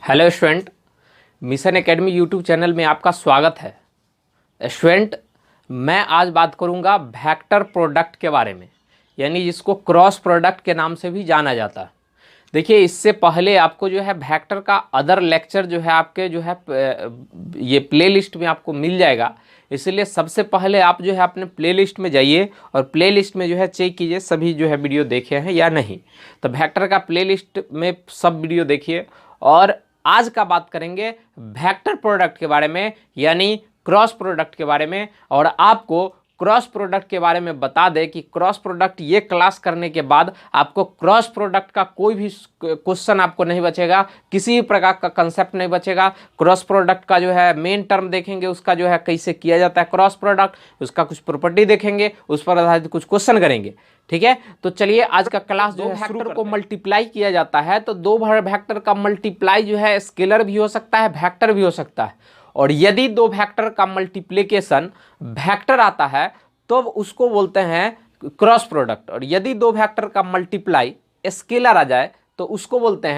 Hello student, mission academy YouTube channel में आपका स्वागत है। स्टूडेंट, मैं आज बात करूंगा वेक्टर प्रोडक्ट के बारे में, यानी जिसको क्रॉस प्रोडक्ट के नाम से भी जाना जाता है। देखिए, इससे पहले आपको जो है वेक्टर का अदर लेक्चर जो है आपके जो है ये प्लेलिस्ट में आपको मिल जाएगा। इसलिए सबसे पहले आप जो है अपने प्लेलिस्ट में जाइए और प्लेलिस्ट में जो है चेक कीजिए सभी जो है वीडियो देखे हैं या नहीं। तो वेक्टर का प्लेलिस्ट में सब वीडियो देखिए। और आज का बात करेंगे वेक्टर प्रोडक्ट के बारे में, यानी क्रॉस प्रोडक्ट के बारे में। और आपको क्रॉस प्रोडक्ट के बारे में बता दें कि क्रॉस प्रोडक्ट ये क्लास करने के बाद आपको क्रॉस प्रोडक्ट का कोई भी क्वेश्चन आपको नहीं बचेगा, किसी भी प्रकार का कंसेप्ट नहीं बचेगा। क्रॉस प्रोडक्ट का जो है मेन टर्म देखेंगे, उसका जो है कैसे किया जाता है क्रॉस प्रोडक्ट, उसका कुछ प्रॉपर्टी देखेंगे, उस पर आधारित कुछ क्वेश्चन करेंगे। ठीक है, तो चलिए आज का क्लास जो है वेक्टर को मल्टीप्लाई किया जाता है, तो दो वेक्टर का मल्टीप्लाई जो है स्केलर भी हो सकता है, वेक्टर भी हो सकता है। और यदि दो वेक्टर का मल्टीप्लिकेशन वेक्टर आता है तो उसको बोलते हैं क्रॉस प्रोडक्ट। और यदि दो वेक्टर का मल्टीप्लाई स्केलर आ जाए तो उसको बोलते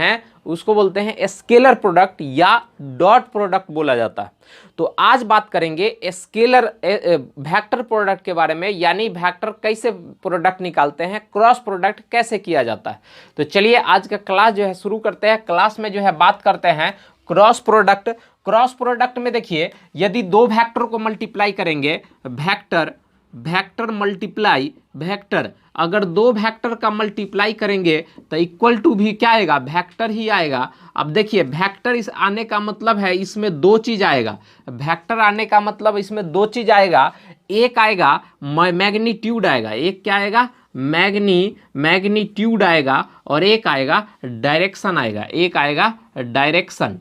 हैं स्केलर प्रोडक्ट या डॉट प्रोडक्ट बोला जाता है। तो आज बात करेंगे स्केलर वेक्टर प्रोडक्ट के बारे में, यानी वेक्टर कैसे प्रोडक्ट निकालते हैं, क्रॉस प्रोडक्ट कैसे किया जाता है। तो चलिए आज का क्लास जो है शुरू करते हैं। क्लास में जो है बात करते हैं क्रॉस प्रोडक्ट। क्रॉस प्रोडक्ट में देखिए, यदि दो वेक्टर को मल्टीप्लाई करेंगे, वेक्टर मल्टीप्लाई वेक्टर, अगर दो वेक्टर का मल्टीप्लाई करेंगे तो इक्वल टू भी क्या आएगा, वेक्टर ही आएगा। अब देखिए, वेक्टर इस आने का मतलब है इसमें दो चीज आएगा। वेक्टर आने का मतलब इसमें दो चीज आएगा। एक आएगा मैग्नीट्यूड आएगा, एक क्या आएगा, मैग्नीट्यूड आएगा, और एक आएगा डायरेक्शन आएगा। एक आएगा डायरेक्शन,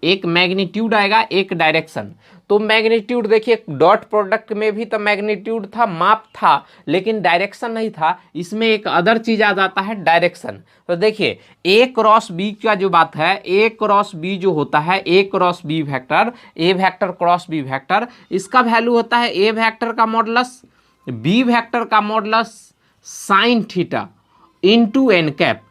एक मैग्नीट्यूड आएगा, एक डायरेक्शन। तो मैग्नीट्यूड देखिए, डॉट प्रोडक्ट में भी तो मैग्नीट्यूड था, माप था, लेकिन डायरेक्शन नहीं था। इसमें एक अदर चीज आ जाता है, डायरेक्शन। तो देखिए, ए क्रॉस बी का जो बात है, ए क्रॉस बी जो होता है, A cross B vector, A vector cross B vector, इसका वैल्यू होता है ए वेक्टर का मॉडुलस बी वेक्टर का modulus sine theta into n cap.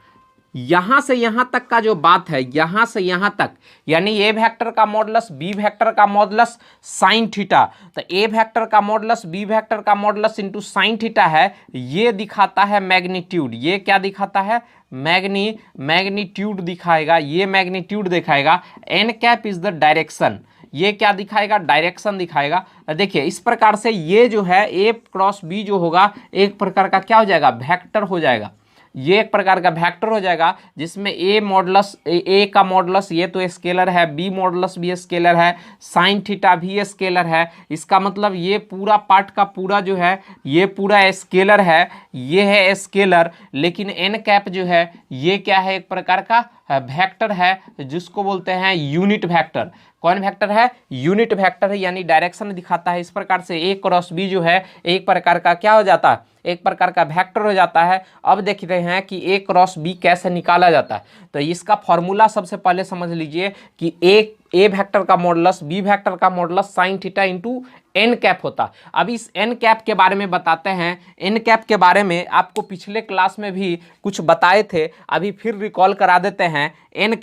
यहां से यहां तक का जो बात है, यहां से यहां तक, यानी ए वेक्टर का मॉडुलस बी वेक्टर का मॉडुलस साइन थीटा। तो ए वेक्टर का मॉडुलस बी वेक्टर का मॉडुलस इनटू साइन थीटा है, ये दिखाता है मैग्नीट्यूड। ये क्या दिखाता है, मैग्नीट्यूड दिखाएगा, ये मैग्नीट्यूड दिखाएगा। N cap is the direction, ये क्या दिखाएगा, डायरेक्शन दिखाएगा। देखिए, इस प्रकार से ये जो है ए क्रॉस बी जो होगा एक प्रकार का क्या हो जाएगा, वेक्टर हो जाएगा। ये एक प्रकार का वेक्टर हो जाएगा जिसमें ए मॉडुलस, ए का मॉडुलस ये तो स्केलर है, बी मॉडुलस भी स्केलर है, साइन थीटा भी स्केलर है। इसका मतलब ये पूरा पार्ट का पूरा जो है ये पूरा स्केलर है, ये है स्केलर। लेकिन एन कैप जो है ये क्या है, एक प्रकार का वेक्टर है, जिसको बोलते हैं यूनिट वेक्टर। कौन वेक्टर है, यूनिट वेक्टर है, यानी डायरेक्शन दिखाता है। इस प्रकार से ए क्रॉस बी जो है एक प्रकार का क्या हो जाता है, एक प्रकार का वेक्टर हो जाता है। अब देखते हैं कि ए क्रॉस बी कैसे निकाला जाता है। तो इसका फॉर्मूला सबसे पहले समझ लीजिए कि ए वेक्टर का मॉडुलस बी वेक्टर का modulus sine theta into n cap होता। अब इस एन कैप के बारे में बताते हैं। एन कैप के बारे में आपको पिछले क्लास में भी कुछ बताए थे, अभी फिर रिकॉल करा देते हैं। एन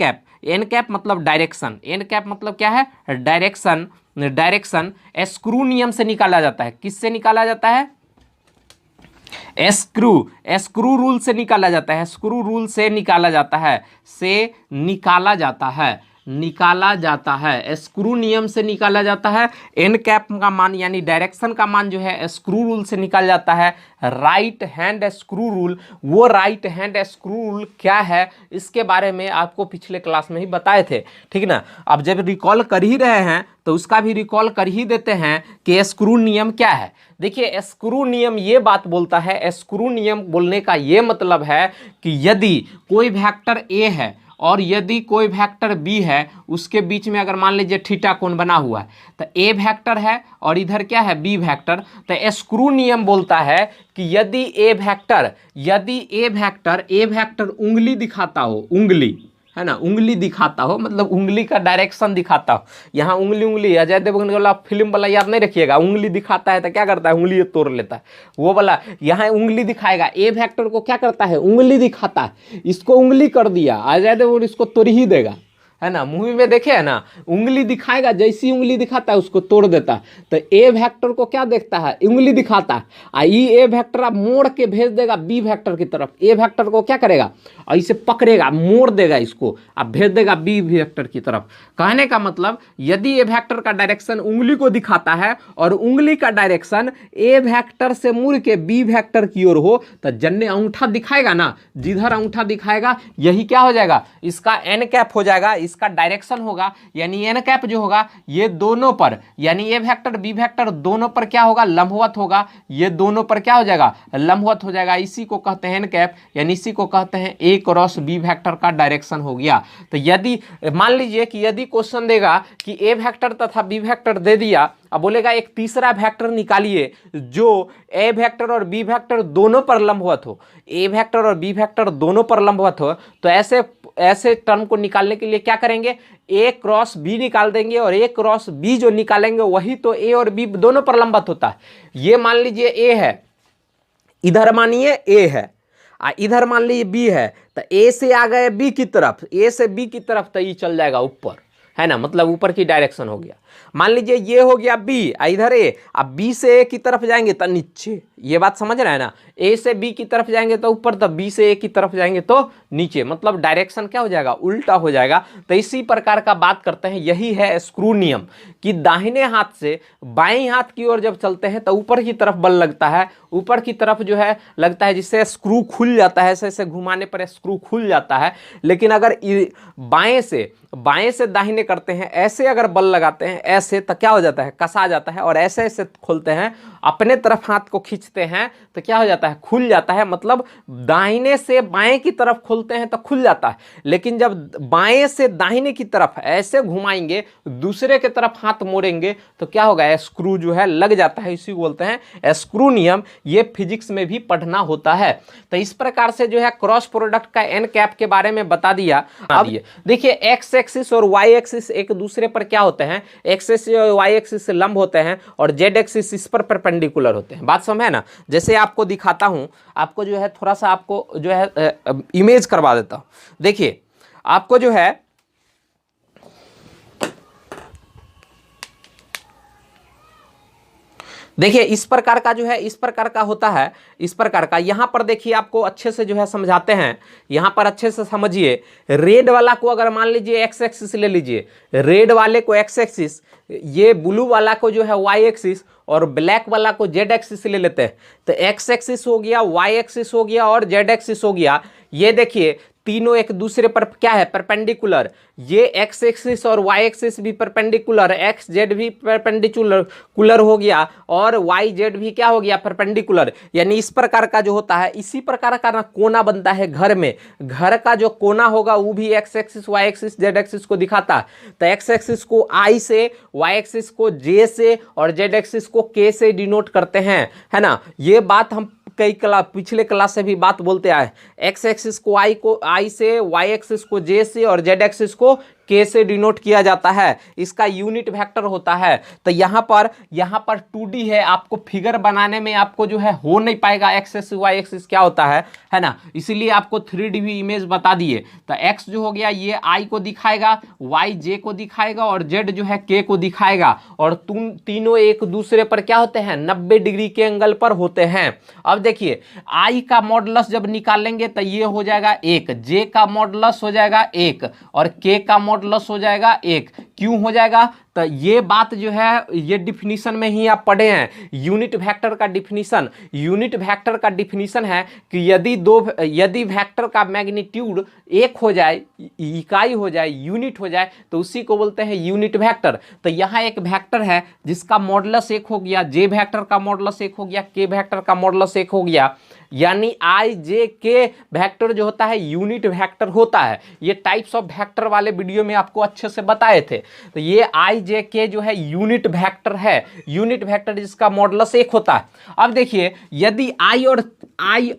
कैप मतलब डायरेक्शन, एन कैप मतलब क्या है, डायरेक्शन। डायरेक्शन स्क्रू नियम से निकाला जाता है। किससे निकाला जाता है, स्क्रू रूल से निकाला जाता है। स्क्रू रूल से निकाला जाता है, निकाला जाता है, स्क्रू नियम से निकाला जाता है। एन कैप का मान यानी डायरेक्शन का मान जो है स्क्रू रूल से निकाला जाता है। राइट हैंड स्क्रू रूल, वो राइट हैंड स्क्रू रूल क्या है इसके बारे में आपको पिछले क्लास में ही बताए थे, ठीक ना। अब जब रिकॉल कर ही रहे हैं तो उसका भी रिकॉल कर ही देते हैं कि स्क्रू नियम क्या है। देखिए, स्क्रू नियम ये बात बोलता है, स्क्रू नियम बोलने का ये मतलब है कि यदि कोई वेक्टर ए है और यदि कोई वेक्टर बी है, उसके बीच में अगर मान लीजिए थीटा कोण बना हुआ है, तो ए वेक्टर है और इधर क्या है, बी वेक्टर। तो स्क्रू नियम बोलता है कि यदि ए वेक्टर उंगली दिखाता हो, उंगली है ना, उंगली दिखाता हो मतलब उंगली का डायरेक्शन दिखाता हो। यहाँ उंगली अजय देवगन वाला फिल्म वाला याद नहीं रखिएगा, उंगली दिखाता है तो क्या करता है, उंगली तोड़ लेता है, वो वाला। यहाँ उंगली दिखाएगा, ए वेक्टर को क्या करता है, उंगली दिखाता है, इसको उंगली कर दिया, अजय देवगन इसको तोड़ ही देगा, है ना, मूवी में देखे है ना, उंगली दिखाएगा, जैसी उंगली दिखाता है उसको तोड़ देता है। तो ए वेक्टर को क्या देखता है, उंगली दिखाता है, ए वेक्टर आप मोड़ के भेज देगा बी वेक्टर की तरफ। ए वेक्टर को क्या करेगा, ऐसे पकड़ेगा, मोड़ देगा इसको, अब भेज देगा बी वेक्टर की तरफ। कहने का मतलब यदि ए वेक्टर का डायरेक्शन उंगली को दिखाता है और उंगली का डायरेक्शन ए वेक्टर से मुड़ के बी वेक्टर की ओर हो, तो जन्ने अंगूठा दिखाएगा ना, जिधर अंगूठा दिखाएगा यही क्या हो जाएगा, इसका एन कैप हो जाएगा, इसका डायरेक्शन होगा। यानी एन कैप जो होगा ये दोनों पर, यानी ए वेक्टर बी वेक्टर दोनों पर क्या होगा, लंबवत होगा। ये दोनों पर क्या हो जाएगा, लंबवत हो जाएगा। इसी को कहते हैं एन कैप, यानी इसी को कहते हैं ए क्रॉस बी वेक्टर का डायरेक्शन हो गया। तो यदि मान लीजिए कि यदि क्वेश्चन देगा कि ए वेक्टर तथा बी वेक्टर दे दिया, अब बोलेगा एक तीसरा वेक्टर निकालिए जो ए वेक्टर और बी वेक्टर दोनों पर लंबवत हो, ए वेक्टर और बी वेक्टर दोनों पर लंबवत हो। तो ऐसे टर्म को निकालने के लिए क्या करेंगे, ए क्रॉस बी निकाल देंगे, और ए क्रॉस बी जो निकालेंगे वही तो ए और बी दोनों पर लंबवत होता है। ये मान लीजिए ए है, इधर मानिए ए है, इधर मान लीजिए बी है, तो ए से आ गए बी की तरफ, ए से बी की तरफ, तो ये चल जाएगा ऊपर, है ना, मतलब ऊपर की डायरेक्शन हो गया। मान लीजिए ये हो गया बी, इधर ए, अब बी से ए की तरफ जाएंगे तो नीचे, ये बात समझ रहे हैं ना, ए से बी की तरफ जाएंगे तो ऊपर, तो बी से ए की तरफ जाएंगे तो नीचे, मतलब डायरेक्शन क्या हो जाएगा, उल्टा हो जाएगा। तो इसी प्रकार का बात करते हैं, यही है स्क्रू नियम, कि दाहिने हाथ से बाएं हाथ की ओर जब चलते हैं तो ऊपर की तरफ बल लगता है, ऊपर की तरफ जो है लगता है, जिससे स्क्रू खुल जाता है, ऐसे ऐसे घुमाने पर स्क्रू खुल जाता है। लेकिन अगर बाएं से दाहिने करते हैं, ऐसे अगर बल लगाते हैं ऐसे, तो क्या हो जाता है, कसा जाता है, और ऐसे ऐसे खोलते हैं, अपने तरफ हाथ को खींचते हैं तो क्या हो जाता है, खुल जाता है। मतलब दाहिने से बाएं की तरफ खोलते हैं तो खुल जाता है, लेकिन जब बाएं से दाहिने की तरफ ऐसे घुमाएंगे, दूसरे की तरफ हाथ मोड़ेंगे, तो क्या होगा, स्क्रू जो है लग जाता है। इसी को बोलते हैं स्क्रू नियम। ये फिजिक्स में भी पढ़ना होता है। तो इस प्रकार से जो है क्रॉस प्रोडक्ट का एन कैप के बारे में बता दिया। अब देखिए एक्स एक्सिस और वाई एक्सिस एक दूसरे पर क्या होते हैं, एक्स एक्सिस और वाई एक्सिस से लंब होते हैं, और जेड एक्सिस इस पर परपेंडिकुलर होते हैं। बात समझ है ना। जैसे आपको दिखाता हूं, आपको जो है थोड़ा सा आपको जो है इमेज करवा देता हूं। देखिए आपको जो है देखिए इस प्रकार का जो है, इस प्रकार का होता है, इस प्रकार का। यहां पर देखिए आपको अच्छे से जो है समझाते हैं, यहां पर अच्छे से समझिए। रेड वाला को अगर मान लीजिए एक्स एक्सिस ले लीजिए, रेड वाले को एक्स एक्सिस, ये ब्लू वाला को जो है वाई एक्सिस, और ब्लैक वाला को जेड एक्सिस ले लेते हैं। तो एक्स एक्सिस हो गया, वाई एक्सिस हो गया, और जेड एक्सिस हो गया। ये देखिए तीनों एक दूसरे पर क्या है, परपेंडिकुलर। ये एक्स एक्सिस और वाई एक्सिस भी परपेंडिकुलर, एक्स जेड भी परपेंडिकुलर हो गया, और वाई जेड भी क्या हो गया, परपेंडिकुलर। यानी इस प्रकार का जो होता है, इसी प्रकार का ना कोना बनता है घर में। घर का जो कोना होगा वो भी X axis Y axis Z axis को दिखाता है। तो एक्स एक्सिस को आई से, वाई एक्सिस को जे से, और जेड एक्सिस को के से डिनोट करते हैं, है ना। ये बात हम कई पिछले क्लास से भी बात बोलते आए। एक्स एक्सिस को आई से, वाई एक्सिस को जे से, और जेड एक्सिस को के से डिनोट किया जाता है। इसका यूनिट वेक्टर होता है। तो यहाँ पर 2D है, आपको फिगर बनाने में आपको जो है हो नहीं पाएगा एक्सिस वाई एक्सिस क्या होता है ना। इसीलिए आपको 3D भी इमेज बता दिए। तो एक्स जो हो गया ये आई को दिखाएगा, वाई जे को दिखाएगा, और जेड जो है के को दिखाएगा। और तुम तीनों एक दूसरे पर क्या होते हैं, 90 डिग्री के एंगल पर होते हैं। अब देखिए आई का मॉडुलस जब निकालेंगे तो ये हो जाएगा 1, जे का मॉडुलस हो जाएगा 1, और के का मॉडुलस हो जाएगा 1। क्यों हो जाएगा, तो ये बात जो है ये डिफिनीशन में ही आप पढ़े हैं। यूनिट वेक्टर का डिफिनीशन, यूनिट वेक्टर का डिफिनीशन है कि यदि वेक्टर का मैग्नीट्यूड 1 हो जाए, इकाई हो जाए, यूनिट हो जाए, तो उसी को बोलते हैं यूनिट वेक्टर। तो यहाँ एक वेक्टर है जिसका मॉडुलस 1 हो गया, जे वेक्टर का मॉडुलस 1 हो गया, के वेक्टर का मॉडुलस 1 हो गया। यानी आई जे के वेक्टर जो होता है यूनिट वेक्टर होता है। ये टाइप्स ऑफ वेक्टर वाले वीडियो में आपको अच्छे से बताए थे। तो ये आई जे के जो है यूनिट वेक्टर है, यूनिट वेक्टर जिसका मॉडुलस 1 होता है। अब देखिए यदि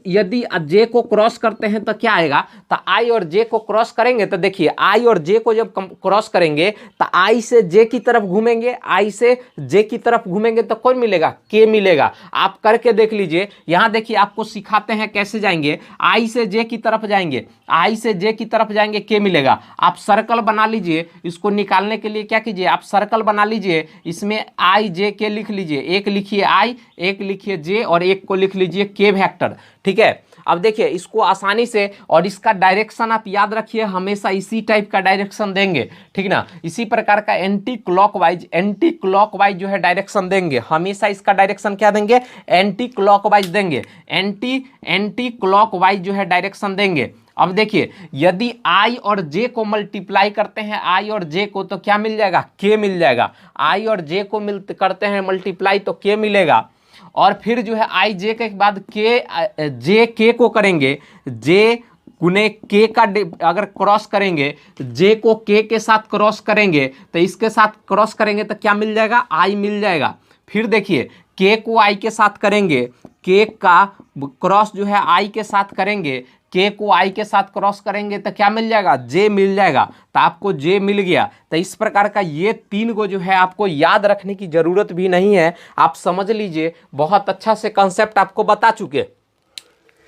यदि जे को क्रॉस करते हैं तो क्या आएगा, तो आई और जे को क्रॉस करेंगे तो देखिए आई और जे को जब क्रॉस करेंगे तो आई से जे की तरफ घूमेंगे, आई से जे की तरफ घूमेंगे तो कौन मिलेगा, के मिलेगा। आप करके देख लीजिए, यहां देखिए आपको सिखाते हैं कैसे जाएंगे, आई से जे की तरफ जाएंगे, आई से जे की तरफ जाएंगे, के मिलेगा। आप सर्कल बना लीजिए, इसको निकालने के लिए क्या कीजिए, आप सर्कल बना लीजिए, इसमें आई जे के लिख लीजिए, एक लिखिए आई, एक लिखिए जे और एक को लिख लीजिए के वेक्टर, ठीक है। अब देखिए इसको आसानी से, और इसका डायरेक्शन आप याद रखिए, हमेशा इसी टाइप का डायरेक्शन देंगे, ठीक ना, इसी प्रकार का एंटी क्लॉकवाइज जो है डायरेक्शन देंगे, हमेशा इसका डायरेक्शन क्या देंगे, एंटी क्लॉकवाइज देंगे, एंटी क्लॉकवाइज जो है डायरेक्शन देंगे। अब देखिए यदि आई और जे को मल्टीप्लाई करते हैं, आई और जे को, तो क्या मिल जाएगा, के मिल जाएगा। आई और जे को करते हैं मल्टीप्लाई तो के मिलेगा, और फिर जो है आई जे के बाद के जे के को करेंगे, जे गुने के का अगर क्रॉस करेंगे, जे को के साथ क्रॉस करेंगे तो इसके साथ क्रॉस करेंगे तो क्या मिल जाएगा, आई मिल जाएगा। फिर देखिए के को आई के साथ करेंगे, के का क्रॉस जो है आई के साथ करेंगे, के को आई के साथ क्रॉस करेंगे तो क्या मिल जाएगा, जे मिल जाएगा। तो आपको जे मिल गया। तो इस प्रकार का ये 3 को जो है आपको याद रखने की जरूरत भी नहीं है, आप समझ लीजिए, बहुत अच्छा से कंसेप्ट आपको बता चुके।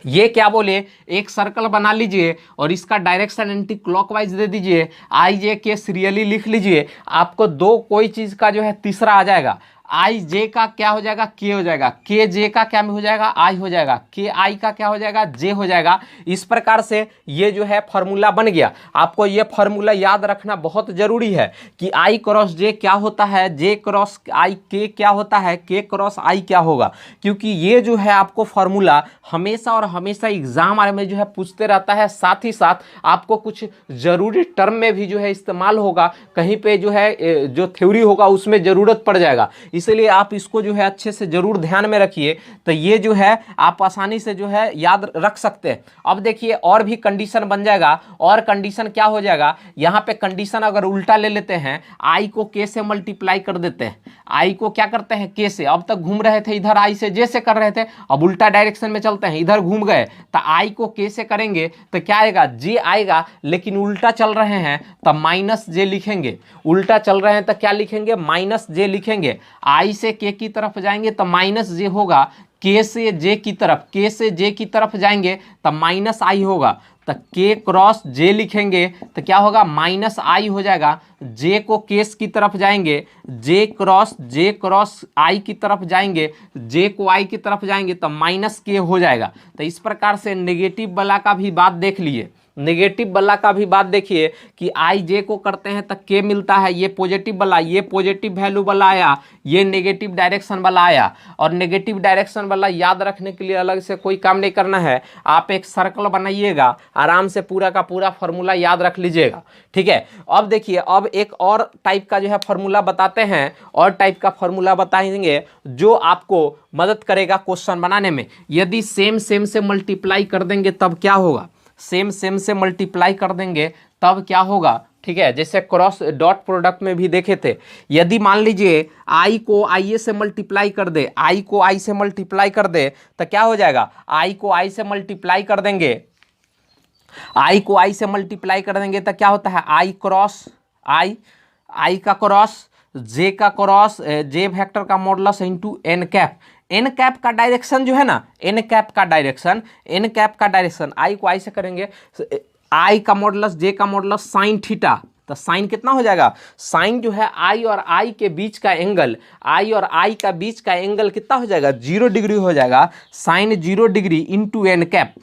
ये क्या बोले, एक सर्कल बना लीजिए और इसका डायरेक्शन एंटी क्लॉकवाइज दे दीजिए, आई जे के सीरियली लिख लीजिए, आपको दो कोई चीज का जो है तीसरा आ जाएगा, आई जे का क्या हो जाएगा, के हो जाएगा, के जे का क्या हो जाएगा, आई हो जाएगा, के आई का क्या हो जाएगा, जे हो जाएगा। इस प्रकार से ये जो है फॉर्मूला बन गया। आपको ये फॉर्मूला याद रखना बहुत जरूरी है कि आई क्रॉस जे क्या होता है, जे क्रॉस आई के क्या होता है, के क्रॉस आई क्या होगा, क्योंकि ये जो है आपको फॉर्मूला हमेशा और हमेशा एग्जाम में जो है पूछते रहता है। साथ ही साथ आपको कुछ जरूरी टर्म में भी जो है इस्तेमाल होगा, कहीं पे जो है जो थ्योरी होगा उसमें जरूरत पड़ जाएगा, इसलिए आप इसको जो है अच्छे से जरूर ध्यान में रखिए। तो ये जो है आप आसानी से जो है याद रख सकते हैं। अब देखिए और भी कंडीशन बन जाएगा, और कंडीशन क्या हो जाएगा, यहाँ पे कंडीशन अगर उल्टा ले लेते हैं, आई को के से मल्टीप्लाई कर देते हैं, आई को क्या करते हैं के से, अब तक घूम रहे थे इधर आई से जे से कर रहे थे, अब उल्टा डायरेक्शन में चलते हैं, इधर घूम गए तो आई को के से करेंगे तो क्या आएगा, जे आएगा, लेकिन उल्टा चल रहे हैं तो माइनस जे लिखेंगे, उल्टा चल रहे हैं तो क्या लिखेंगे, माइनस जे लिखेंगे। आई से के की तरफ जाएंगे तो माइनस जे होगा, के से जे की तरफ, के से जे की तरफ जाएंगे तो माइनस आई होगा, तो के क्रॉस जे लिखेंगे तो क्या होगा, माइनस आई हो जाएगा। जे को केस की तरफ जाएंगे, जे क्रॉस आई की तरफ जाएंगे, जे को आई की तरफ जाएंगे तो माइनस के हो जाएगा। तो इस प्रकार से नेगेटिव वाला का भी बात देख लिए, नेगेटिव वाला का भी बात देखिए कि आई जे को करते हैं तो के मिलता है, ये पॉजिटिव वाला, ये पॉजिटिव वैल्यू वाला आया, ये नेगेटिव डायरेक्शन वाला आया। और नेगेटिव डायरेक्शन वाला याद रखने के लिए अलग से कोई काम नहीं करना है, आप एक सर्कल बनाइएगा, आराम से पूरा का पूरा फॉर्मूला याद रख लीजिएगा, ठीक है। अब देखिए अब एक और टाइप का जो है फॉर्मूला बताते हैं, और टाइप का फॉर्मूला बताएंगे जो आपको मदद करेगा क्वेश्चन बनाने में। यदि सेम से मल्टीप्लाई कर देंगे तब क्या होगा, सेम से मल्टीप्लाई कर देंगे तब क्या होगा, ठीक है। जैसे क्रॉस डॉट प्रोडक्ट में भी देखे थे, यदि मान लीजिए आई को आई से मल्टीप्लाई कर दे, आई को आई से मल्टीप्लाई कर दे तो क्या हो जाएगा, आई को आई से मल्टीप्लाई कर देंगे, आई को आई से मल्टीप्लाई कर देंगे तो क्या होता है, आई क्रॉस आई, आई का क्रॉस जे का क्रॉस, जे वेक्टर का modulus into n cap, n cap का डायरेक्शन जो है ना, एन कैप का डायरेक्शन आई को आई से करेंगे, आई का मॉडुलस जे का मॉडुलस साइन थीटा, तो साइन कितना हो जाएगा, साइन जो है आई और आई के बीच का एंगल, आई और आई का बीच का एंगल कितना हो जाएगा, 0 डिग्री हो जाएगा, sine 0 degree into n cap.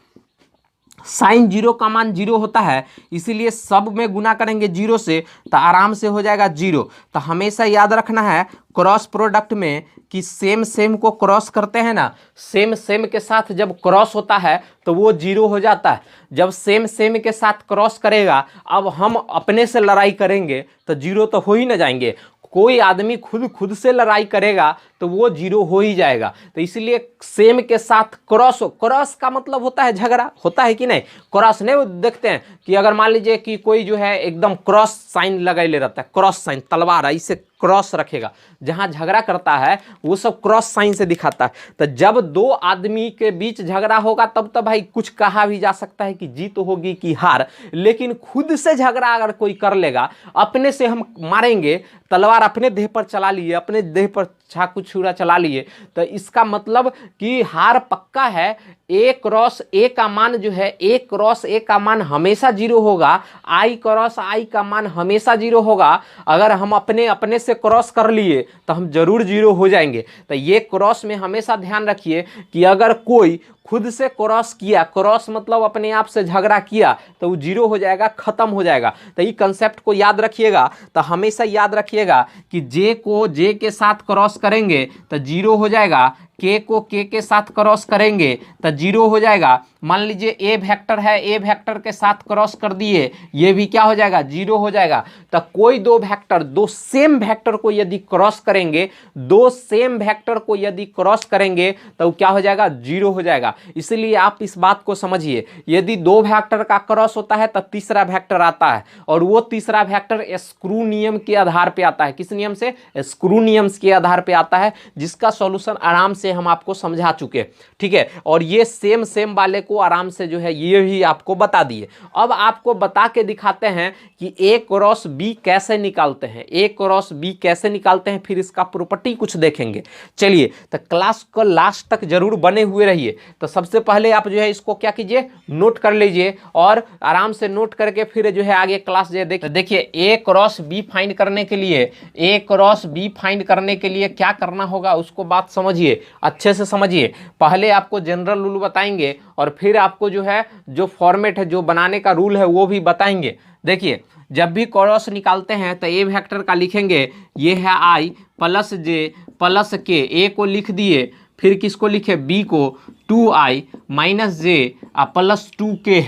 Sine 0 का मान 0 होता है, इसीलिए सब में गुना करेंगे 0 से तो आराम से हो जाएगा 0। तो हमेशा याद रखना है क्रॉस प्रोडक्ट में कि सेम को क्रॉस करते हैं ना, सेम के साथ जब क्रॉस होता है तो वो 0 हो जाता है। जब सेम के साथ क्रॉस करेगा, अब हम अपने से लड़ाई करेंगे तो 0 तो हो ही ना जाएंगे, कोई आदमी खुद से लड़ाई करेगा तो वो 0 हो ही जाएगा। तो इसलिए सेम के साथ क्रॉस का मतलब होता है झगड़ा, होता है कि नहीं, क्रॉस नहीं देखते हैं कि अगर मान लीजिए कि कोई जो है एकदम क्रॉस साइन लगाए ले रहता है, क्रॉस साइन तलवार ऐसे क्रॉस रखेगा, जहां झगड़ा करता है वो सब क्रॉस साइन से दिखाता है। तो जब दो आदमी के बीच झगड़ा होगा तब तो भाई कुछ कहा भी जा सकता है कि जीत होगी कि हार, लेकिन खुद से झगड़ा अगर कोई कर लेगा, अपने से हम मारेंगे, तलवार अपने देह पर चला लिए, अपने देह पर चाकू छुरा चला लिए, तो इसका मतलब कि हार पक्का है। ए क्रॉस ए का मान जो है, ए क्रॉस ए का मान हमेशा 0 होगा, आई क्रॉस आई का मान हमेशा 0 होगा। अगर हम अपने अपने से क्रॉस कर लिए तो हम जरूर 0 हो जाएंगे। तो ये क्रॉस में हमेशा ध्यान रखिए कि अगर कोई खुद से क्रॉस किया, क्रॉस मतलब अपने आप से झगड़ा किया, तो वो 0 हो जाएगा, खत्म हो जाएगा। तो ये कंसेप्ट को याद रखिएगा। तो हमेशा याद रखिएगा कि जे को जे के साथ क्रॉस करेंगे तो 0 हो जाएगा, के को के साथ क्रॉस करेंगे तो 0 हो जाएगा। मान लीजिए ए वेक्टर है, ए वेक्टर के साथ क्रॉस कर दिए, ये भी क्या हो जाएगा, 0 हो जाएगा। तो कोई दो वेक्टर, दो सेम वेक्टर को यदि क्रॉस करेंगे, दो सेम वेक्टर को यदि क्रॉस करेंगे तो क्या हो जाएगा, 0 हो जाएगा। इसलिए आप इस बात को समझिए, यदि दो वेक्टर का क्रॉस होता है तो तीसरा वेक्टर आता है, और वो तीसरा वेक्टर स्क्रू नियम के आधार पर आता है। किस नियम से, स्क्रू नियम के आधार पर आता है, जिसका सॉल्यूशन आराम से हम आपको समझा चुके, ठीक है। और ये सेम वाले को आराम से जो है ये भी आपको बता दिए। अब आपको बता के दिखाते हैं कि ए क्रॉस बी कैसे निकालते हैं, ए क्रॉस बी कैसे निकालते हैं, फिर इसका प्रॉपर्टी कुछ देखेंगे। चलिए, तो क्लास को लास्ट तक जरूर बने हुए रहिए। तो सबसे पहले आप जो है इसको क्या कीजिए, नोट कर लीजिए, और आराम से नोट करके फिर जो है आगे क्लास जो है देखिए। ए क्रॉस बी फाइंड करने के लिए, ए क्रॉस बी फाइंड करने के लिए क्या करना होगा उसको बात समझिए, अच्छे से समझिए। पहले आपको जनरल रूल बताएंगे और फिर आपको जो है जो फॉर्मेट है, जो बनाने का रूल है वो भी बताएंगे। देखिए, जब भी क्रॉस निकालते हैं तो ए वेक्टर का लिखेंगे, ये है आई प्लस जे प्लस के, ए को लिख दिए, फिर किसको लिखे, बी को 2i माइनस जे प्लस 2k,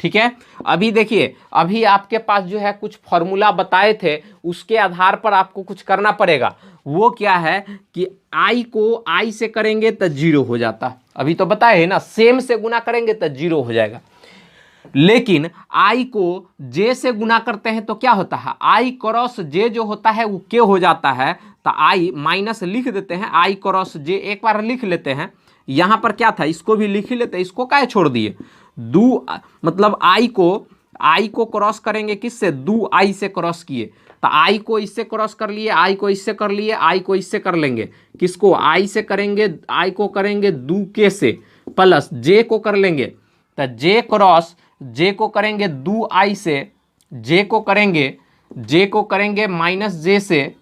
ठीक है। अभी देखिए, अभी आपके पास जो है कुछ फॉर्मूला बताए थे, उसके आधार पर आपको कुछ करना पड़ेगा। वो क्या है कि i को i से करेंगे तो 0 हो जाता, अभी तो बताए है ना, सेम से गुना करेंगे तो 0 हो जाएगा। लेकिन i को j से गुना करते हैं तो क्या होता है, i क्रॉस j जो होता है वो k हो जाता है। तो i माइनस लिख देते हैं, i क्रॉस j एक बार लिख लेते हैं। यहाँ पर क्या था, इसको भी लिख ही लेते हैं, इसको काहे छोड़ दिए, मतलब i को क्रॉस करेंगे किससे, 2i से क्रॉस किए, तो i को इससे क्रॉस कर लिए, i को इससे कर लिए, i को इससे कर लेंगे, किसको, i से करेंगे, i को करेंगे 2k से, प्लस j को कर लेंगे, तो j को करेंगे 2i से, j को करेंगे माइनस j से,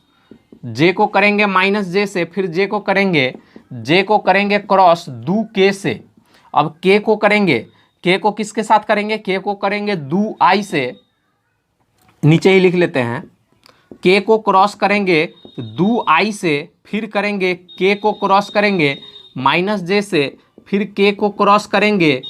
j को करेंगे माइनस j से, फिर j को करेंगे क्रॉस 2k से। अब k को करेंगे, k को किसके साथ करेंगे, k को करेंगे 2i से, नीचे ही लिख लेते हैं, k को क्रॉस करेंगे 2i से, फिर करेंगे k को क्रॉस करेंगे माइनस j से, फिर k को क्रॉस करेंगे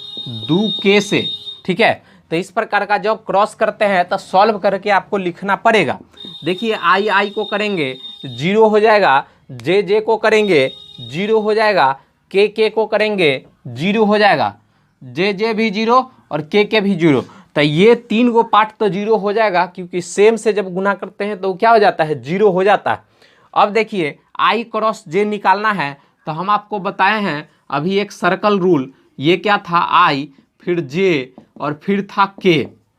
2k से, ठीक है। तो इस प्रकार का जब क्रॉस करते हैं तो सॉल्व करके आपको लिखना पड़ेगा। देखिए, i को करेंगे 0 हो जाएगा, j को करेंगे 0 हो जाएगा, k को करेंगे 0 हो जाएगा, j भी 0 और k भी 0। तो ये तीन गो पार्ट तो 0 हो जाएगा, क्योंकि सेम से जब गुना करते हैं तो क्या हो जाता है, 0 हो जाता है। अब देखिए, i क्रॉस j निकालना है तो हम आपको बताए हैं अभी एक सर्कल रूल, ये क्या था, i फिर j और फिर था k।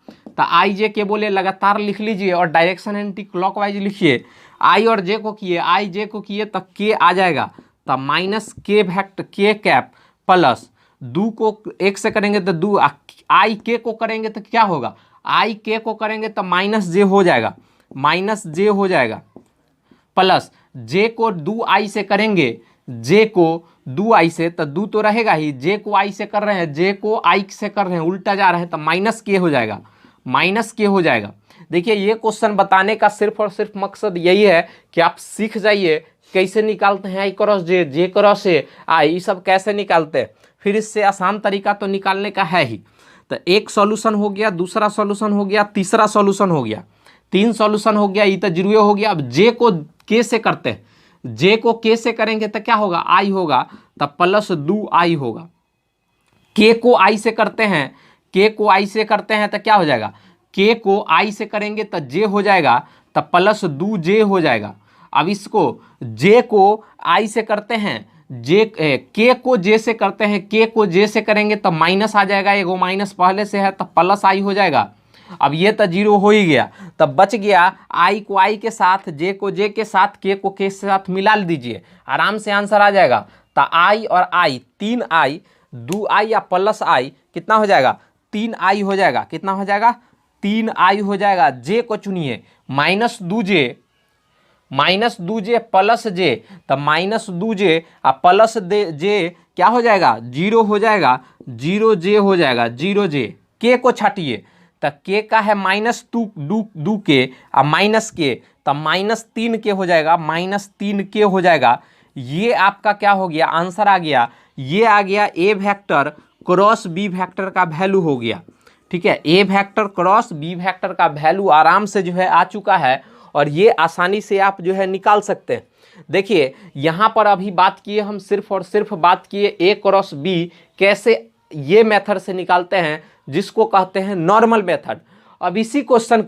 तो i j के बोले लगातार लिख लीजिए और डायरेक्शन एंटी क्लॉकवाइज लिखिए। i और j को किए, i j को किए तो k आ जाएगा, तो minus k vector k cap plus 2 को 1 से करेंगे तो 2, i k को करेंगे तो क्या होगा, i k को करेंगे तो माइनस j हो जाएगा, माइनस j हो जाएगा, प्लस j को 2i से करेंगे, j को 2i से, तो 2 तो रहेगा ही, j को i से कर रहे हैं, j को i से कर रहे हैं, उल्टा जा रहे हैं, तो माइनस k हो जाएगा, माइनस k हो जाएगा। देखिए, ये क्वेश्चन बताने का सिर्फ और सिर्फ मकसद यही है कि आप सीख जाइए कैसे निकालते हैं i cross j cross a, ये सब कैसे निकालते हैं। फिर इससे आसान तरीका तो निकालने का है ही। तो एक सॉल्यूशन हो गया, दूसरा सॉल्यूशन हो गया, तीसरा सॉल्यूशन हो गया, 3 सॉल्यूशन हो गया, ये तो 0 हो गया। अब j को k से करते हैं, j को k से करेंगे तो क्या होगा, i होगा, तब प्लस 2i होगा। k को i से करते हैं, k को i से करते हैं तो क्या हो जाएगा, k को i से करेंगे तो j हो जाएगा, तो प्लस 2j हो जाएगा। अब इसको j को i से करते हैं, k को j से करते हैं, k को j से करेंगे तो माइनस आ जाएगा, एगो माइनस पहले से है तो प्लस i हो जाएगा। अब ये तो 0 हो ही गया, तब बच गया i को i के साथ, j को j के साथ, k को k के साथ मिला दीजिए, आराम से आंसर आ जाएगा। तो i और i 3i, 2i या प्लस i कितना हो जाएगा, 3i हो जाएगा। कितना हो जाएगा, 3i हो जाएगा। j को चुनिए, -2j प्लस j, तब -2j और प्लस j क्या हो जाएगा, 0 हो जाएगा, 0j हो जाएगा, 0j। k को छाटिए, तो k का है -2k और माइनस k, तब -3k हो जाएगा, -3k हो जाएगा। ये आपका क्या हो गया, आंसर आ गया। ये आ गया a vector cross b vector का वैल्यू हो गया। ठीक है, a vector cross b vector का वैल्यू आराम से जो है आ चुका है, और ये आसानी से आप जो है निकाल सकते हैं। देखिए यहाँ पर अभी बात किए हम सिर्फ और सिर्फ बात किए a क्रॉस b कैसे ये मेथड से निकालते हैं, जिसको कहते हैं नॉर्मल मेथड। अब इसी क्वेश्चन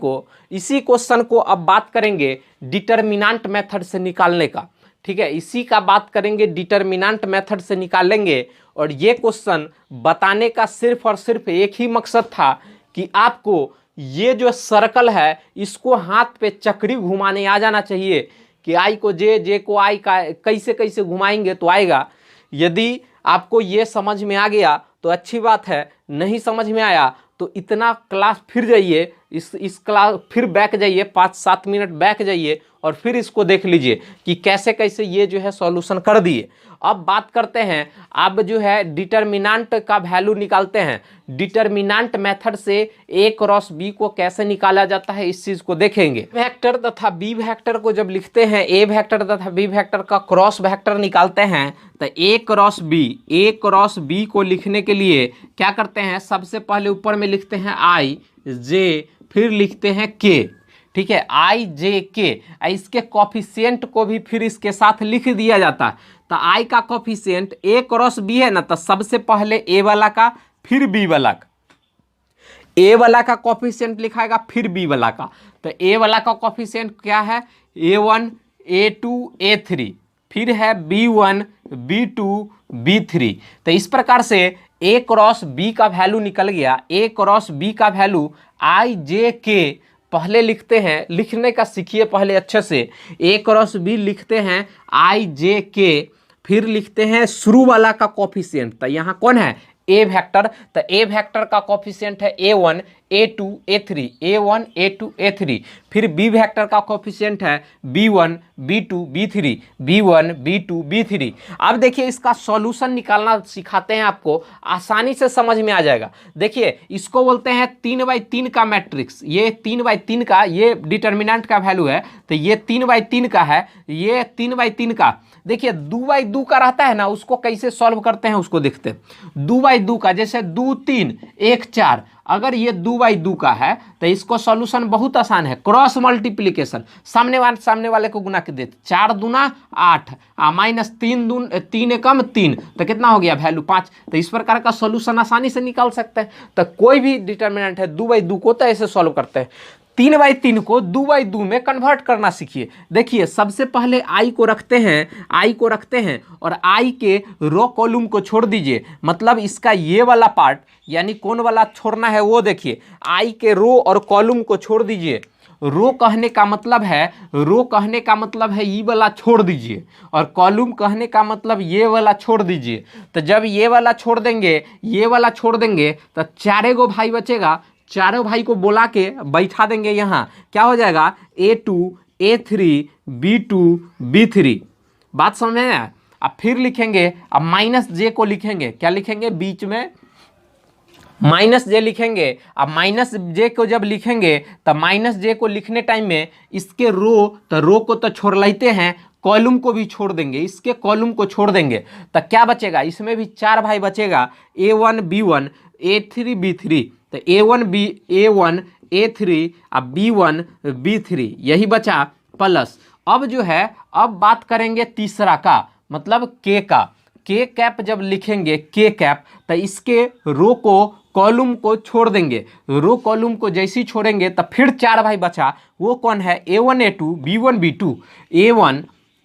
को अब बात करेंगे डिटर्मिनेंट मेथड से निकालने का। ठीक है, इसी का बात करेंगे, डिटर्मिनेंट मेथड से निकालेंगे। और ये क्वेश्चन बताने का सिर्फ और सिर्फ एक ही मकसद था कि आपको ये जो सर्कल है इसको हाथ पे चक्री घुमाने आ जाना चाहिए कि i को j को i का कैसे कैसे घुमाएंगे तो आएगा। यदि आपको ये समझ में आ गया तो अच्छी बात है, नहीं समझ में आया तो इतना क्लास फिर जाइए, इस क्लास फिर बैक जाइए, 5-7 मिनट बैक जाइए और फिर इसको देख लीजिए कि कैसे कैसे ये जो है सॉल्यूशन कर दिए। अब बात करते हैं, अब जो है डिटर्मिनेंट का वैल्यू निकालते हैं। डिटर्मिनेंट मेथड से a क्रॉस b को कैसे निकाला जाता है इस चीज को देखेंगे। वेक्टर तथा b वेक्टर को जब लिखते हैं, a वेक्टर तथा b वेक्टर का क्रॉस वेक्टर निकालते हैं, तो a क्रॉस b को लिखने के लिए क्या करते हैं, सबसे पहले ऊपर में लिखते हैं i j, फिर लिखते हैं k। ठीक है, i j k, इसके कॉफिशिएंट को भी फिर इसके साथ लिख दिया जाता है। तो i का कॉफिशिएंट a क्रॉस b है ना, तो सबसे पहले a वाला का फिर b वाला का, a वाला का कॉफिशिएंट लिखाएगा फिर b वाला का। तो a वाला का कॉफिशिएंट क्या है, a1 a2 a3, फिर है b1 b2 b3। तो इस प्रकार से a क्रॉस b का वैल्यू निकल गया। a क्रॉस b का वैल्यू i j k पहले लिखते हैं, लिखने का सीखिए पहले अच्छे से। a क्रॉस b लिखते हैं i j k, फिर लिखते हैं शुरू वाला का कॉफिशिएंट। तो यहाँ कौन है, a वेक्टर। तो a वेक्टर का कॉफिशिएंट है a1 a2 a3, a1 a2 a3, फिर b वेक्टर का कॉफिशिएंट है b1 b2 b3, b1 b2 b3। अब देखिए इसका सॉल्यूशन निकालना सिखाते हैं आपको, आसानी से समझ में आ जाएगा। देखिए इसको बोलते हैं 3/3 का मैट्रिक्स। ये 3/3 का, ये डिटर्मिनेंट का वैल्यू है, तो ये 3/3 का है, ये 3/3 का। देखिए 2/2 का रहता है ना, उसको कैसे सॉल्व करते हैं उसको देखते हैं। 2/2 का, जैसे 2 3 1 4, अगर ये 2/2 का है तो इसको सॉल्यूशन बहुत आसान है, क्रॉस मल्टीप्लिकेशन, सामने वाले को गुना के देते, 4 दूना 8 माइनस 3 एकम 3, तो कितना हो गया वैल्यू 5। तो इस प्रकार का सॉल्यूशन आसानी से निकाल सकते हैं। तो कोई भी डिटर्मिनेंट है 2/2 को तो ऐसे सॉल्व करते हैं। 3/3 को 2/2 में कन्वर्ट करना सीखिए। देखिए सबसे पहले i को रखते हैं और i के रो कॉलम को छोड़ दीजिए, मतलब इसका ये वाला पार्ट यानी कौन वाला छोड़ना है वो देखिए, i के रो और कॉलम को छोड़ दीजिए। रो कहने का मतलब है ये वाला छोड़ दीजिए, और कॉलम कहने का मतलब ये वाला छोड़ दीजिए। तो जब ये वाला छोड़ देंगे तो 4 गो भाई बचेगा, चारों भाई को बोला के बैठा देंगे। यहाँ क्या हो जाएगा, a2 a3 b2 b3। बात समझ में आया। अब फिर लिखेंगे, अब माइनस जे को लिखेंगे, क्या लिखेंगे, बीच में माइनस जे लिखेंगे। अब माइनस जे को जब लिखेंगे तब माइनस जे को लिखने टाइम में इसके रो को तो छोड़ लेते हैं, कॉलम को भी छोड़ देंगे, इसके कॉलम को छोड़ देंगे। तो क्या बचेगा, इसमें भी 4 भाई बचेगा, a1 b1 a3 b3। तो a1 a3 अब b1 b3 यही बचा प्लस। अब जो है, अब बात करेंगे तीसरा का, मतलब k का। k कैप जब लिखेंगे, k कैप, तो इसके रो को कॉलम को छोड़ देंगे, रो कॉलम को जैसे ही छोड़ेंगे तब फिर 4 भाई बचा, वो कौन है, A1 A2 B1 B2,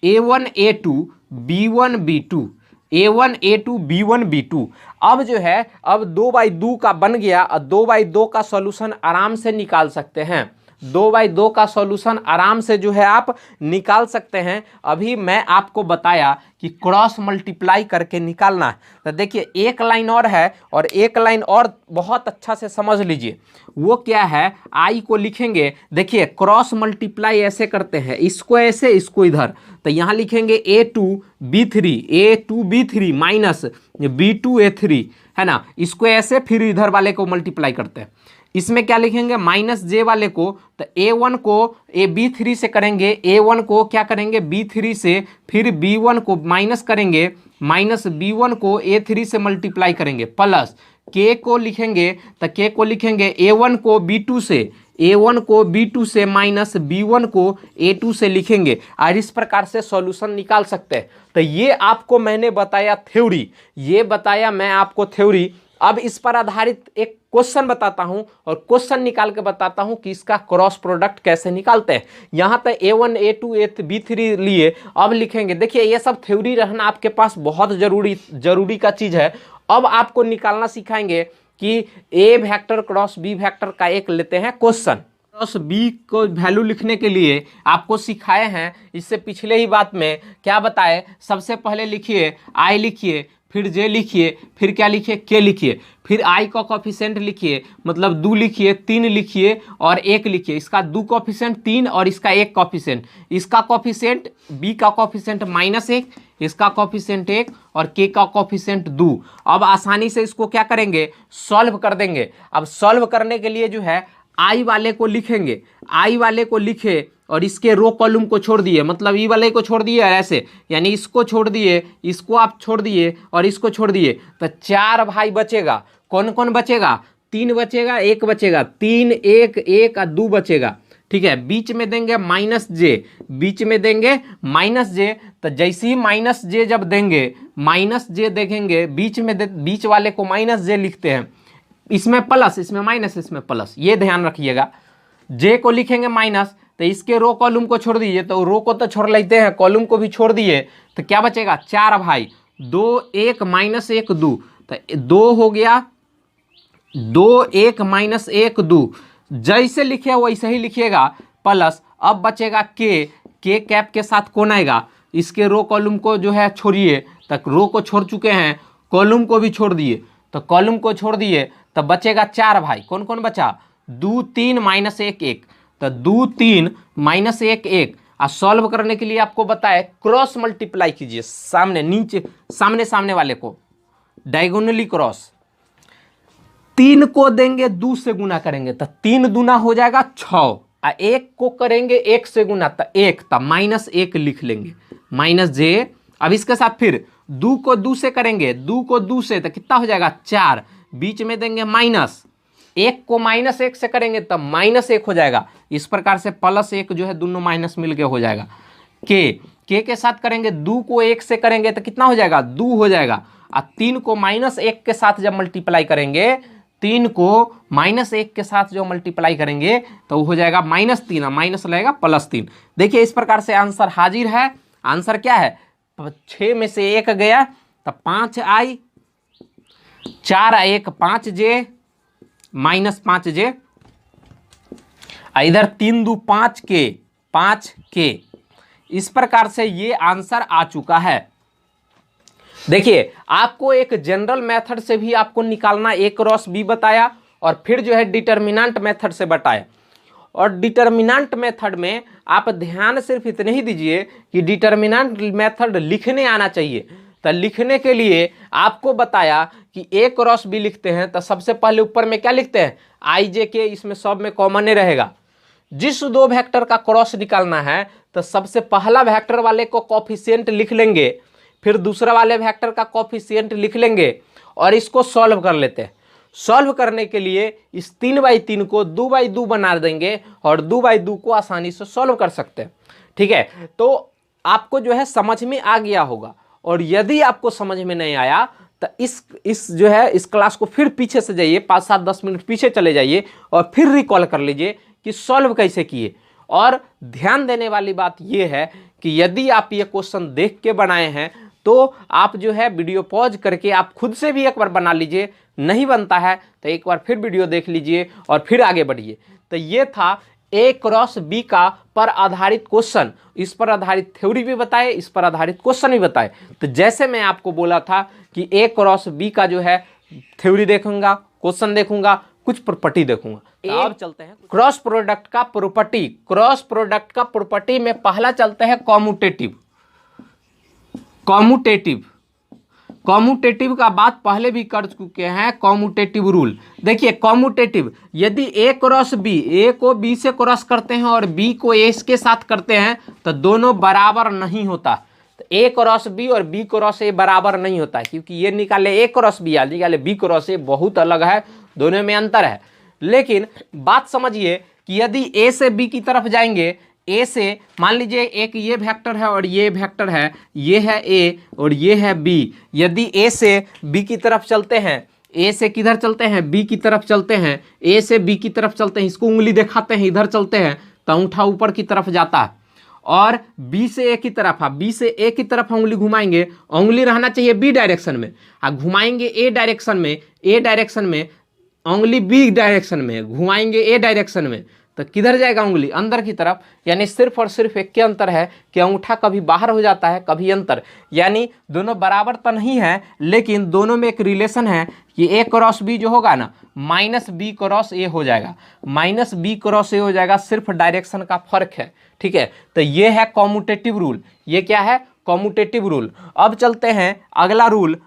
A1 A2 B1 B2, A1 A2 B1 B2। अब जो है अब 2/2 का बन गया और 2/2 का सॉल्यूशन आराम से निकाल सकते हैं, 2/2 का सॉल्यूशन आराम से जो है आप निकाल सकते हैं। अभी मैं आपको बताया कि क्रॉस मल्टीप्लाई करके निकालना है। तो देखिए एक लाइन और है और एक लाइन और बहुत अच्छा से समझ लीजिए, वो क्या है, आई को लिखेंगे, देखिए क्रॉस मल्टीप्लाई ऐसे करते हैं, इसको ऐसे इसको इधर, तो यहाँ लिखेंगे A2B3 माइनस B2A3, है ना, इसको ऐसे फिर इधर वाले को मल्टीप्लाई करते हैं। इसमें क्या लिखेंगे, माइनस जे वाले को, तो A1 को B3 से करेंगे, A1 को क्या करेंगे B3 से, फिर B1 को माइनस करेंगे, माइनस B1 को A3 से मल्टीप्लाई करेंगे, प्लस K को लिखेंगे, तो K को लिखेंगे A1 को B2 से, A1 को B2 से माइनस B1 को A2 से लिखेंगे, और इस प्रकार से सॉल्यूशन निकाल सकते हैं। तो ये आपको मैंने बताया थ्योरी, ये बताया मैं आपको थ्योरी। अब इस पर आधारित एक क्वेश्चन बताता हूं और क्वेश्चन निकाल के बताता हूं कि इसका क्रॉस प्रोडक्ट कैसे निकालते हैं। यहां तक A1 A2 B3 लिए, अब लिखेंगे, देखिए ये सब थ्योरी रहना आपके पास बहुत जरूरी का चीज है। अब आपको निकालना सिखाएंगे कि A vector cross B vector का एक लेते हैं क्वेश्चन। क्रॉस B को वैल्यू लिखने के लिए आपको सिखाए हैं, इससे पिछले ही बात में क्या बताए, सबसे पहले लिखिए I लिखिए, फिर J लिखिए, फिर क्या लिखिए K लिखिए, फिर I का कोफिशिएंट लिखिए, मतलब 2 लिखिए, 3 लिखिए और 1 लिखिए। इसका 2 कोफिशिएंट 3 और इसका 1 कोफिशिएंट, इसका कोफिशिएंट B का कोफिशिएंट -1, इसका कोफिशिएंट 1 और K का कोफिशिएंट 2। अब आसानी से इसको क्या करेंगे, सॉल्व कर देंगे। अब सॉल्व करने के लिए जो है I वाले को लिखेंगे, I वाले को लिखे और इसके रो कॉलम को छोड़ दिए, मतलब ई वाले को छोड़ दिए ऐसे, यानी इसको छोड़ दिए, इसको आप छोड़ दिए और इसको छोड़ दिए, तो 4 भाई बचेगा। कौन कौन बचेगा, 3 बचेगा, 1 बचेगा, 3 1 1 और 2 बचेगा, ठीक है। बीच में देंगे -J, बीच में देंगे -J, तो जैसे ही -J जब देंगे, -J देखेंगे बीच में, बीच वाले को -J लिखते हैं, इसमें प्लस, इसमें माइनस, इसमें प्लस, ये ध्यान रखिएगा। J को लिखेंगे माइनस, तो इसके रो कॉलम को छोड़ दीजिए, तो रो को तो छोड़ लेते हैं, कॉलम को भी छोड़ दिए, तो क्या बचेगा, 4 भाई, 2 1 -1 2, तो 2 हो गया, 2 1 -1 2, जैसे लिखे वैसे ही लिखिएगा, प्लस अब बचेगा K कैप के साथ कौन आएगा, इसके रो कॉलम को जो है छोड़िए, तक रो को छोड़ चुके हैं, कॉलम को भी छोड़ दिए, तो कॉलम को छोड़ दिए, तब बचेगा 4 भाई। कौन कौन बचा, 2 3 -1 1, तो 2 3 -1 1। और सॉल्व करने के लिए आपको बताए क्रॉस मल्टीप्लाई कीजिए, सामने नीचे, सामने वाले को डायगोनली क्रॉस, 3 को देंगे 2 से गुना करेंगे, तो 3 दूना हो जाएगा 6, और 1 को करेंगे 1 से गुना, तो 1, तो -1 लिख लेंगे, -J। अब इसके साथ फिर 2 को 2 से करेंगे, 2 को 2 से, तो कितना हो जाएगा 4, बीच में देंगे माइनस, 1 को -1 से करेंगे तब -1 हो जाएगा। इस प्रकार से +1 जो है दोनों माइनस मिलके हो जाएगा। K के साथ करेंगे, 2 को 1 से करेंगे तो कितना हो जाएगा, 2 हो जाएगा, और 3 को -1 के साथ जब मल्टीप्लाई करेंगे, 3 को -1 के साथ जो मल्टीप्लाई करेंगे तो वो हो जाएगा -3, माइनस लगेगा +3। देखिए इस प्रकार से आंसर हाजिर है। आंसर क्या है, 6 में से 1 गया तो 5I, 4 1 5J, -5J, इधर 3 2 5K। इस प्रकार से ये आंसर आ चुका है। देखिए आपको एक जनरल मेथड से भी आपको निकालना A क्रॉस B बताया, और फिर जो है डिटर्मिनेंट मेथड से बताया। और डिटर्मिनेंट मेथड में आप ध्यान सिर्फ इतने ही दीजिए कि डिटर्मिनेंट मेथड लिखने आना चाहिए। तो लिखने के लिए आपको बताया कि A क्रॉस B लिखते हैं तो सबसे पहले ऊपर में क्या लिखते हैं, IJ के, इसमें सब में कॉमन ही रहेगा। जिस 2 वेक्टर का क्रॉस निकालना है तो सबसे पहला वेक्टर वाले को कोफिशिएंट लिख लेंगे, फिर दूसरा वाले वेक्टर का कोफिशिएंट लिख लेंगे और इसको सॉल्व कर लेते हैं। सॉल्व करने के लिए इस 3/3 को 2/2 बना देंगे और 2/2 को आसानी से सॉल्व कर सकते हैं। ठीक है, तो आपको जो है समझ में आ गया होगा। और यदि आपको समझ में नहीं आया तो इस जो है इस क्लास को फिर पीछे से जाइए, 5-7-10 मिनट पीछे चले जाइए और फिर रिकॉल कर लीजिए कि सॉल्व कैसे किए। और ध्यान देने वाली बात यह है कि यदि आप ये क्वेश्चन देख के बनाए हैं तो आप जो है वीडियो पॉज करके आप खुद से भी एक बार बना लीजिए, नहीं बनता है तो एक बार फिर वीडियो देख लीजिए और फिर आगे बढ़िए। तो ये था A क्रॉस B का पर आधारित क्वेश्चन, इस पर आधारित थ्योरी भी बताए, इस पर आधारित क्वेश्चन भी बताए। तो जैसे मैं आपको बोला था कि A क्रॉस B का जो है थ्योरी देखूंगा, क्वेश्चन देखूंगा, कुछ प्रॉपर्टी देखूंगा। तो अब चलते हैं क्रॉस प्रोडक्ट का प्रॉपर्टी। क्रॉस प्रोडक्ट का प्रॉपर्टी में पहला चलते हैं कॉम्यूटेटिव। कॉम्यूटेटिव का बात पहले भी कर चुके हैं, कॉम्यूटेटिव रूल। देखिए कॉम्यूटेटिव, यदि A क्रॉस B, A को B से क्रॉस करते हैं और B को A के साथ करते हैं तो दोनों बराबर नहीं होता। तो A क्रॉस B और B क्रॉस A बराबर नहीं होता, क्योंकि ये निकाले A क्रॉस B या निकाले B क्रॉस A बहुत अलग है, दोनों में अंतर है। लेकिन बात समझिए कि यदि A से B की तरफ जाएंगे, ए से मान लीजिए एक ये वेक्टर है और ये वेक्टर है, ये है ए और ये है बी। यदि ए से बी की तरफ चलते हैं, ए से किधर चलते हैं, बी की तरफ चलते हैं, ए से बी की तरफ चलते हैं, इसको उंगली दिखाते हैं, इधर चलते हैं तो अंगूठा ऊपर की तरफ जाता है। और बी से ए की तरफ है, बी से ए की तरफ उंगली घुमाएंगे, उंगली रहना चाहिए बी डायरेक्शन में, घुमाएंगे ए डायरेक्शन में, उंगली बी डायरेक्शन में, घुमाएंगे ए डायरेक्शन में, तो किधर जाएगा उंगली, अंदर की तरफ। यानी सिर्फ और सिर्फ एक के अंतर है कि अंगूठा कभी बाहर हो जाता है, कभी अंतर। यानी दोनों बराबर तो नहीं है, लेकिन दोनों में एक रिलेशन है कि ए क्रॉस बी जो होगा ना माइनस बी क्रॉस ए हो जाएगा, माइनस बी क्रॉस ए हो जाएगा, सिर्फ डायरेक्शन का फर्क है। ठीक है, तो ये है कॉम्यूटेटिव रूल। ये क्या है, कॉम्यूटेटिव रूल। अब चलते हैं अगला रूल।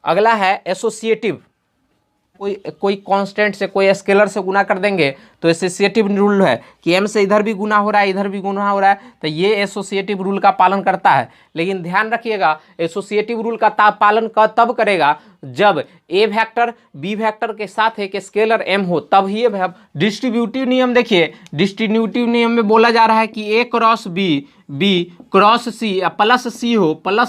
अगला है एसोसिएटिव। कोई कांस्टेंट से, कोई स्केलर से गुना कर देंगे तो एसोसिएटिव रूल है कि एम से इधर भी गुना हो रहा है, इधर भी गुना हो रहा है, तो ये एसोसिएटिव रूल का पालन करता है। लेकिन ध्यान रखिएगा, एसोसिएटिव रूल का पालन तब करेगा जब ए वेक्टर बी वेक्टर के साथ एक स्केलर एम हो, तब ही डिस्ट्रीब्यूटिव नियम। देखिए डिस्ट्रीब्यूटिव नियम में बोला जा रहा है कि A cross B, B cross सी या प्लस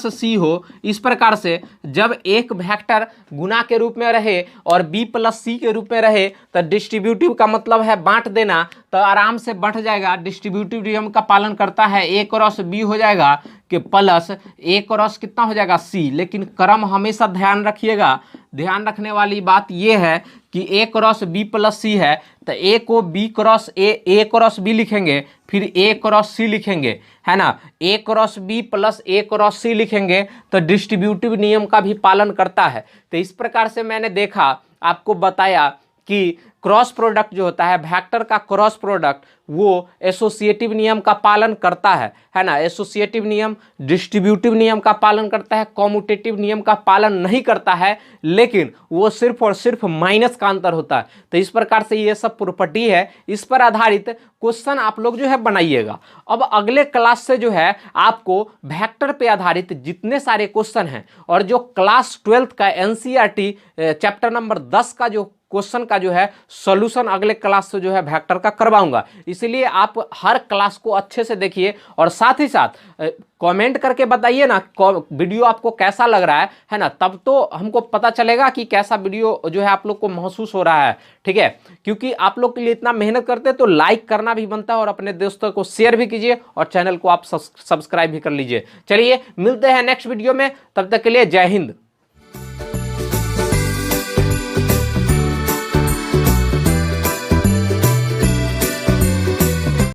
सी हो। इस प्रकार से जब एक वेक्टर गुना के रूप में रहे और बी प्लस सी के रूप में रहे तो डिस्ट्रीब्यूटिव का मतलब है बांट देना, तो आराम से बढ़ जाएगा। डिस्ट्रीब्यूटिव नियम का पालन करता है, ए क्रॉस बी हो जाएगा कि प्लस ए क्रॉस कितना हो जाएगा सी। लेकिन क्रम हमेशा ध्यान रखिएगा, ध्यान रखने वाली बात यह है कि A cross B plus C है तो ए को B cross A cross B लिखेंगे, फिर ए क्रॉस सी लिखेंगे, है ना। A cross B plus A cross C लिखेंगे तो डिस्ट्रीब्यूटिव नियम का भी पालन करता है। तो इस प्रकार से मैंने देखा, आपको बताया कि क्रॉस प्रोडक्ट जो होता है, वेक्टर का क्रॉस प्रोडक्ट, वो एसोसिएटिव नियम का पालन करता है ना। एसोसिएटिव नियम डिस्ट्रीब्यूटिव नियम का पालन करता है, कॉम्यूटेटिव नियम का पालन नहीं करता है, लेकिन वो सिर्फ और सिर्फ माइनस का अंतर होता है। तो इस प्रकार से ये सब प्रॉपर्टी है, इस पर आधारित क्वेश्चन आप लोग जो है बनाइएगा। अब अगले क्लास से जो है आपको वेक्टर पे आधारित जितने सारे क्वेश्चन हैं और जो क्लास 12 का एनसीईआरटी चैप्टर नंबर 10 का जो क्वेश्चन का जो है सॉल्यूशन अगले क्लास से जो है वेक्टर का करवाऊंगा। इसलिए आप हर क्लास को अच्छे से देखिए और साथ ही साथ कमेंट करके बताइए ना वीडियो आपको कैसा लग रहा है ना। तब तो हमको पता चलेगा कि कैसा वीडियो जो है आप लोग को महसूस हो रहा है। ठीक है, क्योंकि आप लोग के लिए इतना मेहनत करते हैं तो लाइक करना भी बनता है और अपने दोस्तों को शेयर भी कीजिए और चैनल को आप सब्सक्राइब भी कर लीजिए। चलिए मिलते हैं नेक्स्ट वीडियो में, तब तक के लिए जय हिंद।